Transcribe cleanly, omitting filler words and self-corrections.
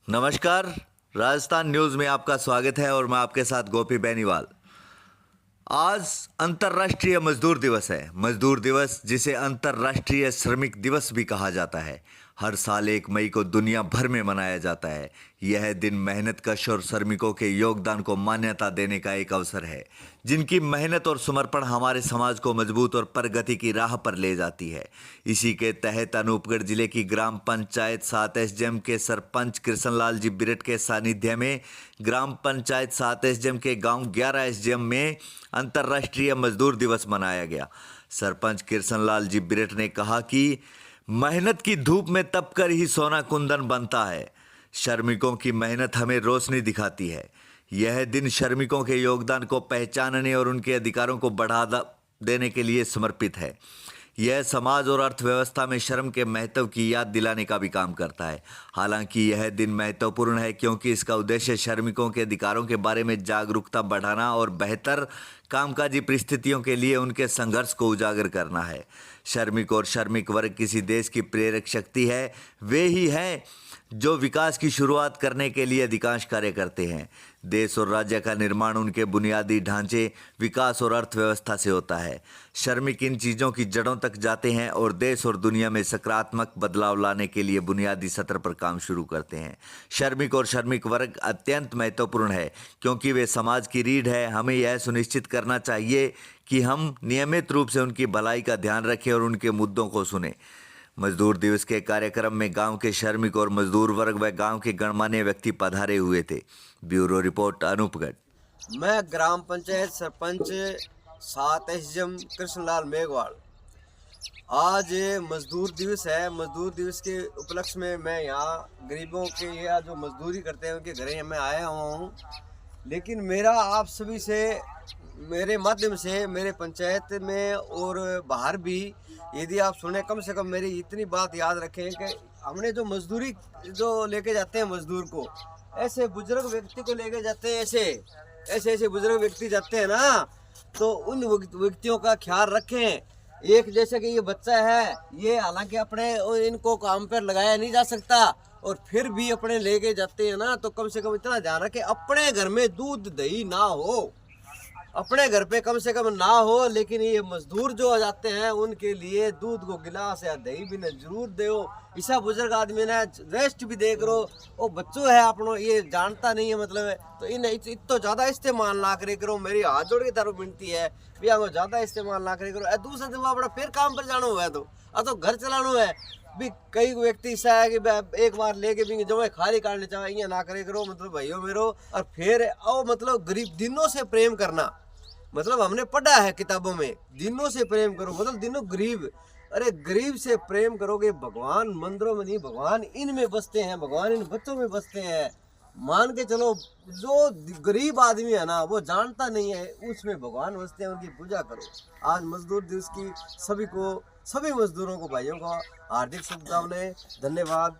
नमस्कार। राजस्थान न्यूज़ में आपका स्वागत है और मैं आपके साथ गोपी बेनीवाल। आज अंतर्राष्ट्रीय मजदूर दिवस है। मजदूर दिवस, जिसे अंतर्राष्ट्रीय श्रमिक दिवस भी कहा जाता है, हर साल 1 मई को दुनिया भर में मनाया जाता है। यह दिन मेहनतकश और श्रमिकों के योगदान को मान्यता देने का एक अवसर है, जिनकी मेहनत और समर्पण हमारे समाज को मजबूत और प्रगति की राह पर ले जाती है। इसी के तहत अनूपगढ़ जिले की ग्राम पंचायत 7 एसजेएम के सरपंच कृष्णलाल जी बिरट के सानिध्य में ग्राम पंचायत 7 एसजेएम के गांव 11 एसजेएम में अंतर्राष्ट्रीय मजदूर दिवस मनाया गया। सरपंच कृष्णलाल जी बिरट ने कहा कि मेहनत की धूप में तप कर ही सोना कुंदन बनता है। श्रमिकों की मेहनत हमें रोशनी दिखाती है। यह दिन श्रमिकों के योगदान को पहचानने और उनके अधिकारों को बढ़ावा देने के लिए समर्पित है। यह समाज और अर्थव्यवस्था में श्रम के महत्व की याद दिलाने का भी काम करता है। हालांकि यह दिन महत्वपूर्ण है क्योंकि इसका उद्देश्य श्रमिकों के अधिकारों के बारे में जागरूकता बढ़ाना और बेहतर कामकाजी परिस्थितियों के लिए उनके संघर्ष को उजागर करना है। श्रमिक और श्रमिक वर्ग किसी देश की प्रेरक शक्ति है। वे ही हैं जो विकास की शुरुआत करने के लिए अधिकांश कार्य करते हैं। देश और राज्य का निर्माण उनके बुनियादी ढांचे, विकास और अर्थव्यवस्था से होता है। श्रमिक इन चीज़ों की जड़ों तक जाते हैं और देश और दुनिया में सकारात्मक बदलाव लाने के लिए बुनियादी स्तर पर काम शुरू करते हैं। श्रमिक और श्रमिक वर्ग अत्यंत महत्वपूर्ण है क्योंकि वे समाज की रीढ़ है। हमें यह सुनिश्चित करना चाहिए कि हम नियमित रूप से उनकी भलाई का ध्यान रखें और उनके मुद्दों को सुनें। मजदूर दिवस के कार्यक्रम में गांव के श्रमिक और मजदूर वर्ग व गांव के गणमान्य व्यक्ति पधारे हुए थे। Bureau report, Anupgarh. मैं ग्राम पंचायत सरपंच 7 एसजेएम कृष्णलाल मेघवाल। आज मजदूर दिवस है। मजदूर दिवस के उपलक्ष्य में मैं यहाँ गरीबों के या जो मजदूरी करते हैं उनके घरे मैं आया हुआ हूँ। लेकिन मेरा आप सभी से, मेरे माध्यम से, मेरे पंचायत में और बाहर भी, यदि आप सुने, कम से कम मेरी इतनी बात याद रखें कि हमने जो मजदूरी जो लेके जाते हैं मजदूर को, ऐसे बुजुर्ग व्यक्ति को लेके जाते हैं, ऐसे बुजुर्ग व्यक्ति जाते हैं ना, तो उन व्यक्तियों का ख्याल रखें। एक जैसे कि ये बच्चा है, ये हालांकि अपने इनको काम पर लगाया नहीं जा सकता और फिर भी अपने लेके जाते हैं ना, तो कम से कम इतना ध्यान रखें अपने घर में दूध दही ना हो, अपने घर पे कम से कम ना हो। लेकिन ये मजदूर जो आ जाते हैं उनके लिए दूध को गिलास या दही भी न जरूर दो। ऐसा बुजुर्ग आदमी ने रेस्ट भी देख रो, वो बच्चों है अपनो, ये जानता नहीं है, मतलब है तो इन इतो ज़्यादा इस्तेमाल ना करे करो। मेरी हाथ जोड़ के तारो विनती है भी आगो ज़्यादा इस्तेमाल ना करे करो। दूसरा दिन अपना फिर काम पर जाना हुआ है तो घर चलाना है भी। कई व्यक्ति ऐसा है कि एक बार लेके भी जो है खाली काटने चाहे, ये ना करे करो, मतलब भाइयों मेरो। और फिर आओ मतलब गरीब दिनों से प्रेम करना, मतलब हमने पढ़ा है किताबों में, दिनों से प्रेम करो, मतलब दिनों गरीब। अरे गरीब से प्रेम करोगे, भगवान मंदिरों में नहीं, भगवान इनमें बसते हैं, भगवान इन बच्चों में बसते हैं। मान के चलो, जो गरीब आदमी है ना वो जानता नहीं है उसमें भगवान बसते हैं, उनकी पूजा करो। आज मजदूर दिवस की सभी मजदूरों को, भाइयों को हार्दिक शुभकामनाएं। धन्यवाद।